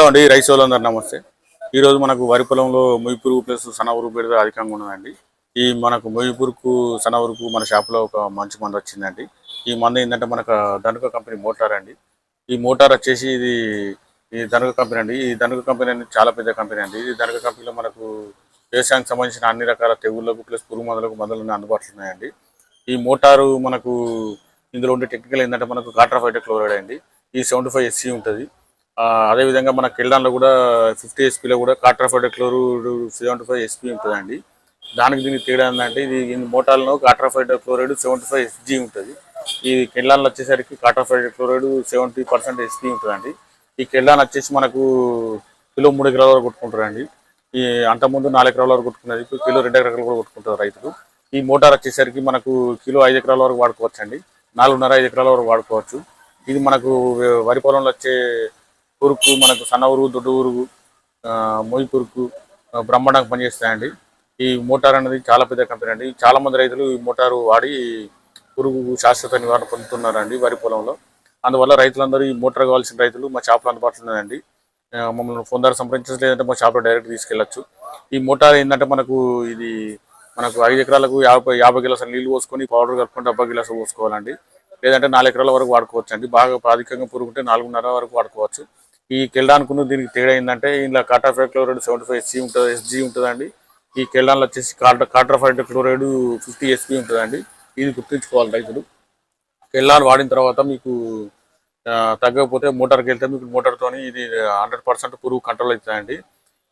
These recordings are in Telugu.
అండి రైస్ వాళ్ళందరూ నమస్తే. ఈరోజు మనకు వరి పొలంలో మొయ్యి పురుగు ప్లస్ సన్నవరుగు బెడద అధికంగా ఉన్నదండి. ఈ మనకు మొయ్యి పురుగుకు సన్నవరుగు మన షాప్లో ఒక మంచి మందు వచ్చిందండి. ఈ మందు ఏంటంటే మనకు ధనుక కంపెనీ మోటార్ అండి. ఈ మోటార్ వచ్చేసి ఈ ధనుక కంపెనీ అండి. ఈ ధనుక కంపెనీ అనేది చాలా పెద్ద కంపెనీ అండి. ఈ ధనుక కంపెనీలో మనకు వ్యవసాయానికి సంబంధించిన అన్ని రకాల తెగుళ్లకు ప్లస్ పురుగు మందులకు అందుబాటులో ఉన్నాయండి. ఈ మోటారు మనకు ఇందులో ఉండే టెక్నికల్ ఏంటంటే మనకు కాట్రాఫైట్ క్లోరైడ్ అండి. ఈ 75 SC ఉంటుంది. అదేవిధంగా మన కెల్డాన్లో కూడా 50 SPలో కూడా కాట్రాఫైడ్ క్లోరైడ్ 75 SP ఉంటుందండి. దానికి దీనికి తేడా ఏంటంటే ఇది మోటార్లో కాట్రాఫైడ్ క్లోరైడ్ 75 SG ఉంటుంది. ఈ కెల్డాన్లో వచ్చేసరికి కాట్రాఫైడ్ క్లోరైడ్ 70% SP ఉంటుందండి. ఈ కెల్డాన్ వచ్చేసి మనకు కిలో 3 ఎకరాల వరకు కొట్టుకుంటారండి. ఈ అంతకుముందు 4 ఎకరాల వరకు కొట్టుకున్నది, ఇప్పుడు కిలో 2 ఎకరాలు కూడా కొట్టుకుంటారు రైతులు. ఈ మోటార్ వచ్చేసరికి మనకు కిలో 5 ఎకరాల వరకు వాడుకోవచ్చు అండి. 4.5 ఎకరాల వరకు వాడుకోవచ్చు. ఇది మనకు వరి పొలంలో వచ్చే పురుగు, మనకు సన్న ఉరుగు, దొడ్డు ఉరుగు, మొయ్యి పురుగు బ్రహ్మాండంగా పనిచేస్తాయండి. ఈ మోటార్ అనేది చాలా పెద్ద కంపెనీ అండి. చాలా మంది రైతులు ఈ మోటారు వాడి పురుగు శాశ్వత నివారణ పొందుతున్నారండి వరి పొలంలో. అందువల్ల రైతులందరూ ఈ మోటార్ కావాల్సిన రైతులు మా షాప్లో అందుబాటులో ఉన్నాయండి. మమ్మల్ని ఫోన్ ద్వారా సంప్రదించవచ్చు, లేదంటే మా షాప్లో డైరెక్ట్ తీసుకెళ్ళచ్చు. ఈ మోటార్ ఏంటంటే మనకు 5 ఎకరాలకు 50 గిలాసులు నీళ్లు పోసుకొని పౌడర్ కలుపుకుంటే 70 గిలాసులు పోసుకోవాలండి. లేదంటే 4 ఎకరాల వరకు వాడుకోవచ్చు అండి. బాగా అధికంగా పురుగుంటే 4.5 వరకు వాడుకోవచ్చు. ఈ కెల్డాన్కు దీనికి తేడా ఏంటంటే ఇందులో కాట్రాఫైడ్ క్లోరైడ్ 75 SC ఉంటుంది, SG ఉంటుందండి. ఈ కెల్డాన్లో వచ్చేసి కాట్రాఫైడ్ క్లోరైడ్ 50 SP ఉంటుందండి. ఇది గుర్తుంచుకోవాలి రైతులు. కెల్డాన్ వాడిన తర్వాత మీకు తగ్గకపోతే మోటార్కి వెళ్తే మీకు మోటార్తోని ఇది 100% పురుగు కంట్రోల్ అవుతుందండి.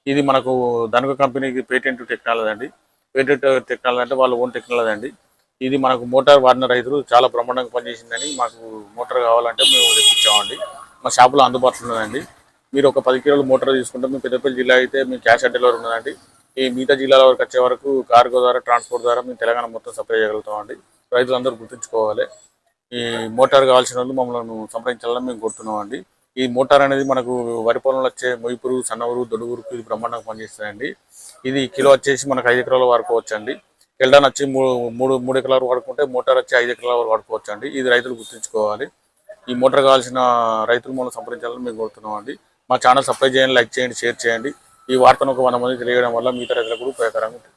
ఇది మనకు ధనుక కంపెనీకి పేటెంట్ టెక్నాలజీ అండి. పేటెంట్ టెక్నాలజీ అంటే వాళ్ళ ఓన్ టెక్నాలజీ అండి. ఇది మనకు మోటార్ వాడిన రైతులు చాలా బ్రహ్మాండంగా పనిచేసిందని, మాకు మోటార్ కావాలంటే మేము తెప్పించామండి. మా షాపులో అందుబాటులో ఉన్నదండి. మీరు ఒక 10 కిలోల మోటార్ తీసుకుంటే మీ పెద్దపల్లి జిల్లా అయితే మీ క్యాష్ ఆన్ డెలివరీ ఉన్నదండి. ఈ మిగతా జిల్లాల వరకు వచ్చే వరకు కార్గో ద్వారా, ట్రాన్స్పోర్ట్ ద్వారా మేము తెలంగాణ మొత్తం సప్లై చేయగలుగుతామండి. రైతులందరూ గుర్తుంచుకోవాలి. ఈ మోటార్ కావాల్సిన వాళ్ళు మమ్మల్ని సంప్రదించాలని మేము కోరుతున్నామండి. ఈ మోటార్ అనేది మనకు వరి పొలంలో వచ్చే మొయ్యి పురుగు, సన్న ఉరుగు, దొడ్డు ఉరుగు ఇది బ్రహ్మాండంగా పనిచేస్తుందండి. ఇది కిలో వచ్చేసి మనకు 5 ఎకరాల వాడుకోవచ్చు అండి. కెల్డాన్ వచ్చి మూడు ఎకరాల వరకు వాడుకుంటే మోటార్ వచ్చి 5 ఎకరాల వరకు వాడుకోవచ్చు అండి. ఇది రైతులు గుర్తుంచుకోవాలి. ఈ మోటార్ కావాల్సిన రైతులు మమ్మల్ని సంప్రదించాలని మేము కోరుతున్నాం అండి. మా ఛానల్ సబ్స్క్రైబ్ చేయండి, లైక్ చేయండి, షేర్ చేయండి. ఈ వార్తను ఒక 100 మందికి తెలియడం వల్ల మిగతా రైతులకు కూడా ఉపయోగకరంగా ఉంటుంది.